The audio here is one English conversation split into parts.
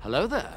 Hello there.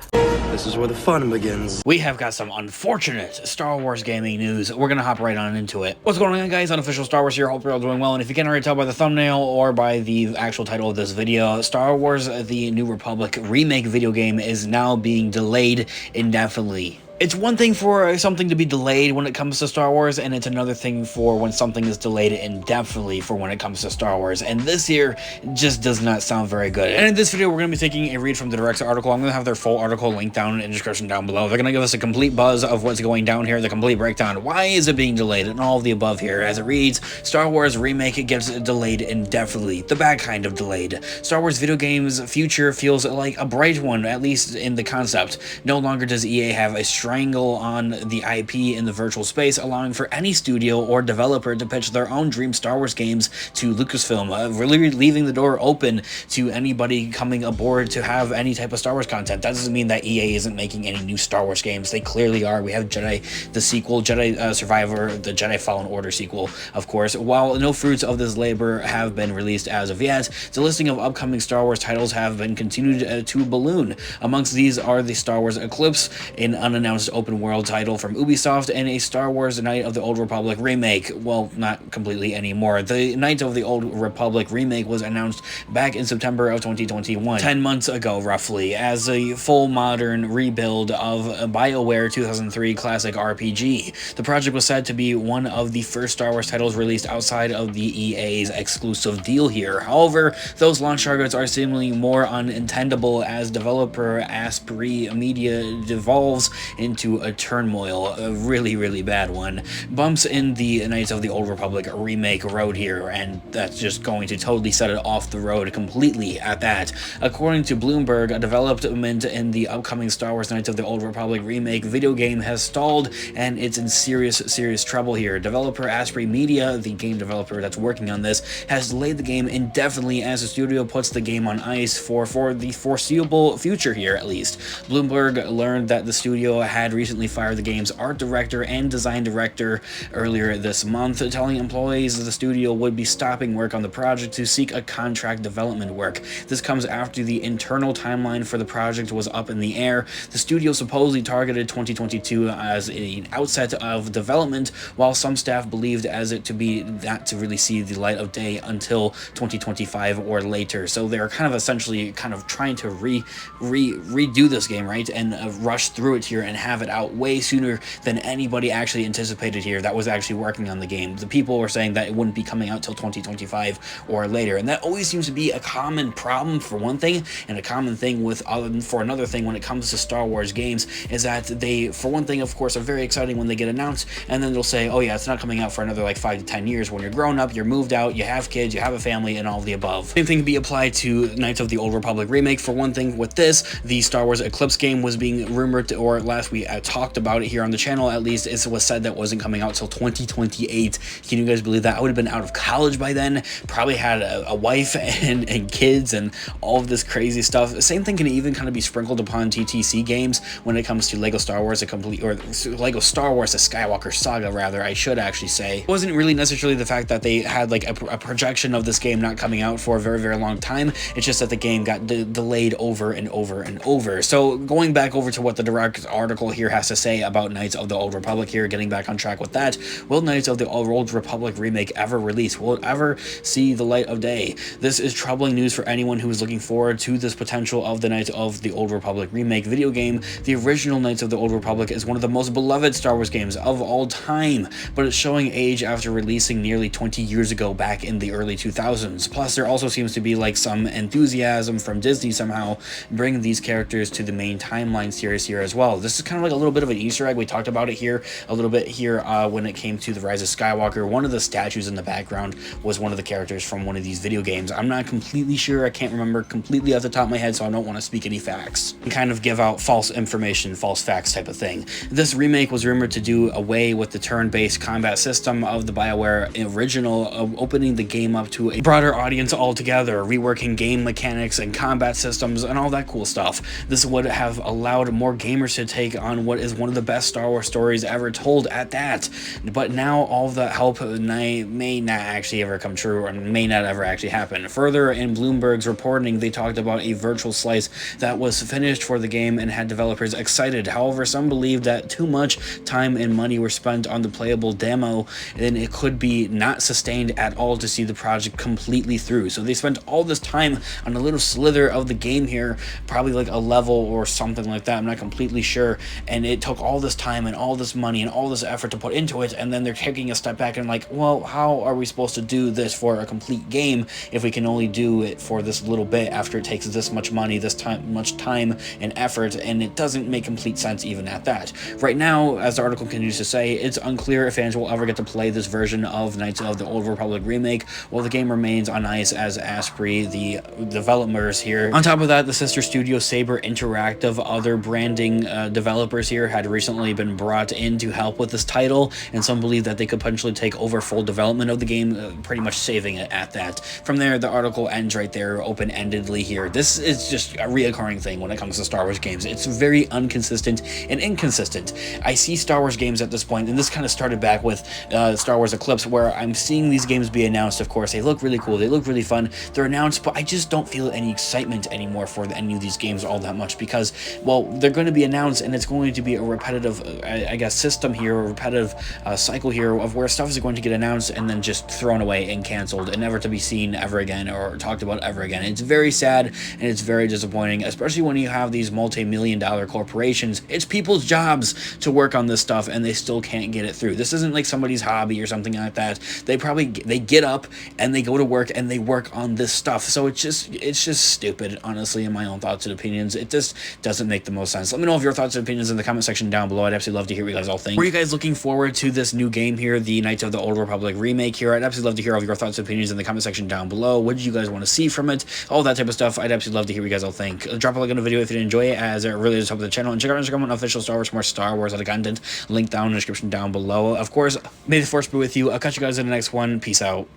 This is where the fun begins. We have got some unfortunate Star Wars gaming news. We're gonna hop right on into it. What's going on, guys? Unofficial Star Wars here. Hope you're all doing well. And if you can't already tell by the thumbnail or by the actual title of this video, Star Wars The New Republic remake video game is now being delayed indefinitely. It's one thing for something to be delayed when it comes to Star Wars, and it's another thing for when something is delayed indefinitely for when it comes to Star Wars, and this here just does not sound very good. And in this video, we're going to be taking a read from the director's article. I'm going to have their full article linked down in the description down below. They're going to give us a complete buzz of what's going down here, the complete breakdown. Why is it being delayed, and all of the above here. As it reads, Star Wars Remake gets delayed indefinitely. The bad kind of delayed. Star Wars video games future feels like a bright one, at least in the concept. No longer does EA have a strangle on the IP in the virtual space, allowing for any studio or developer to pitch their own dream Star Wars games to Lucasfilm, really leaving the door open to anybody coming aboard to have any type of Star Wars content. That doesn't mean that EA isn't making any new Star Wars games. They clearly are. We have Jedi, the sequel, Jedi Survivor, the Jedi Fallen Order sequel, of course. While no fruits of this labor have been released as of yet, the listing of upcoming Star Wars titles have been continued to balloon. Amongst these are the Star Wars Eclipse, an unannounced open world title from Ubisoft, and a Star Wars Knight of the Old Republic remake. Well, not completely anymore. The Knight of the Old Republic remake was announced back in September of 2021, 10 months ago roughly, as a full modern rebuild of a BioWare 2003 classic RPG. The project was said to be one of the first Star Wars titles released outside of the EA's exclusive deal here. However, those launch targets are seemingly more unattainable as developer Asprey Media devolves into a turmoil, a really bad one. Bumps in the Knights of the Old Republic remake road here, and that's just going to totally set it off the road completely at that. According to Bloomberg, a development in the upcoming Star Wars Knights of the Old Republic remake video game has stalled, and it's in serious trouble here. Developer Asprey Media, the game developer that's working on this, has delayed the game indefinitely as the studio puts the game on ice for the foreseeable future here, at least. Bloomberg learned that the studio had recently fired the game's art director and design director earlier this month, telling employees the studio would be stopping work on the project to seek a contract development work. This comes after the internal timeline for the project was up in the air. The studio supposedly targeted 2022 as an outset of development, while some staff believed as it to be that to really see the light of day until 2025 or later. So they're kind of essentially trying to redo this game, right, and rush through it here and have it out way sooner than anybody actually anticipated here that was actually working on the game. The people were saying that it wouldn't be coming out till 2025 or later, and that always seems to be a common problem for one thing, and a common thing for another thing when it comes to Star Wars games, is that they, for one thing, of course, are very exciting when they get announced, and then they'll say, oh yeah, it's not coming out for another like 5 to 10 years when you're grown up, you're moved out, you have kids, you have a family, and all of the above. Same thing can be applied to Knights of the Old Republic remake. For one thing, with this, the Star Wars Eclipse game was being rumored to, or last we talked about it here on the channel, at least it was said that wasn't coming out till 2028. Can you guys believe that? I would have been out of college by then, probably had a wife and kids and all of this crazy stuff. The same thing can even kind of be sprinkled upon TTC games when it comes to Lego Star Wars, Lego Star Wars, the Skywalker Saga, rather, I should actually say. It wasn't really necessarily the fact that they had like a projection of this game not coming out for a very long time. It's just that the game got delayed over and over. So going back over to what the direct article here has to say about Knights of the Old Republic here, getting back on track with that, will Knights of the Old Republic remake ever release? Will it ever see the light of day? This is troubling news for anyone who is looking forward to this potential of the Knights of the Old Republic remake video game. The original Knights of the Old Republic is one of the most beloved Star Wars games of all time, but it's showing age after releasing nearly 20 years ago back in the early 2000s. Plus, there also seems to be like some enthusiasm from Disney somehow bringing these characters to the main timeline series here as well. This is kind of like a little bit of an Easter egg. We talked about it here a little bit here when it came to The Rise of Skywalker. One of the statues in the background was one of the characters from one of these video games. I'm not completely sure. I can't remember completely off the top of my head, so I don't want to speak any facts and kind of give out false information, false facts type of thing. This remake was rumored to do away with the turn-based combat system of the BioWare original, opening the game up to a broader audience altogether, reworking game mechanics and combat systems and all that cool stuff. This would have allowed more gamers to take on what is one of the best Star Wars stories ever told at that. But now all of that hope may not actually ever come true, or may not ever actually happen. Further, in Bloomberg's reporting, they talked about a virtual slice that was finished for the game and had developers excited. However, some believe that too much time and money were spent on the playable demo, and it could be not sustained at all to see the project completely through. So they spent all this time on a little slither of the game here, probably like a level or something like that, I'm not completely sure, and it took all this time and all this money and all this effort to put into it, and then they're taking a step back and like, well, how are we supposed to do this for a complete game if we can only do it for this little bit after it takes this much money, much time and effort, and it doesn't make complete sense even at that. Right now, as the article continues to say, it's unclear if fans will ever get to play this version of Knights of the Old Republic remake, while the game remains on ice as Asprey, the developers here. On top of that, the sister studio Saber Interactive, other branding developers here, had recently been brought in to help with this title, and some believe that they could potentially take over full development of the game, pretty much saving it at that. From there, the article ends right there, open-endedly here. This is just a reoccurring thing when it comes to Star Wars games. It's very inconsistent and inconsistent. I see Star Wars games at this point, and this kind of started back with Star Wars Eclipse, where I'm seeing these games be announced. Of course, they look really cool, they look really fun, they're announced, but I just don't feel any excitement anymore for any of these games all that much, because, well, they're going to be announced, and it's going to be a repetitive, I guess, system here, a repetitive cycle here of where stuff is going to get announced and then just thrown away and canceled and never to be seen ever again or talked about ever again. It's very sad and it's very disappointing, especially when you have these multi-million-dollar corporations. It's people's jobs to work on this stuff, and they still can't get it through. This isn't like somebody's hobby or something like that. They get up and they go to work and they work on this stuff. So it's just stupid, honestly, in my own thoughts and opinions. It just doesn't make the most sense. Let me know if your thoughts and opinions in the comment section down below. I'd absolutely love to hear what you guys all think. Were you guys looking forward to this new game here, the Knights of the Old Republic remake here? I'd absolutely love to hear all of your thoughts and opinions in the comment section down below. What did you guys want to see from it? All that type of stuff. I'd absolutely love to hear what you guys all think. Drop a like on the video if you did enjoy it, as it really does help the channel. And check out Instagram on official Star Wars for more Star Wars content. Link down in the description down below. Of course, may the Force be with you. I'll catch you guys in the next one. Peace out.